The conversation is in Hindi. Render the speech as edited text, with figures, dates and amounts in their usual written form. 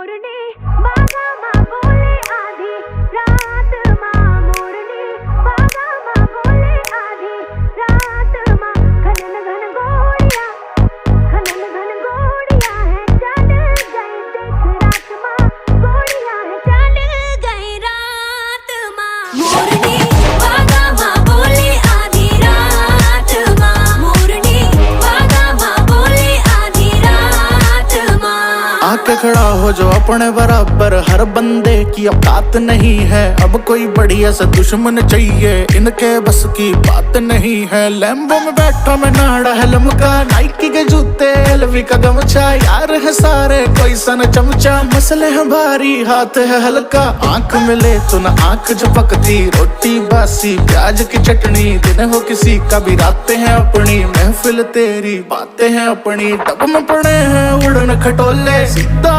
मोरनी बागा माँ बोले आधी रात माँ मोरनी बागा माँ बोले आधी रात माँ घनन घन गोड़िया है चल गई देख रात माँ गोड़िया है चल गई रात माँ मोरनी बागा माँ बोले आधी रात माँ मोरनी बागा माँ बोले आधी रात माँ। आके खड़ा हो जो अपने बराबर, हर बंदे की औकात नहीं है। अब कोई बढ़िया सा दुश्मन चाहिए, इनके बस की बात नहीं है। लैम्बो में बैठा मैं नाड़ा है लमका, नाइकी के जूते एलवी का गमछा, यार है सारे कोई सन चमचा, मसले हैं भारी हाथ है हल्का। आंख मिले तो न आंख झपकती, रोटी बासी प्याज की चटनी, दिन हो किसी का भी रातें हैं अपनी, महफिल तेरी बातें हैं अपनी। टब में पड़े हैं उड़न खटोले, सीधा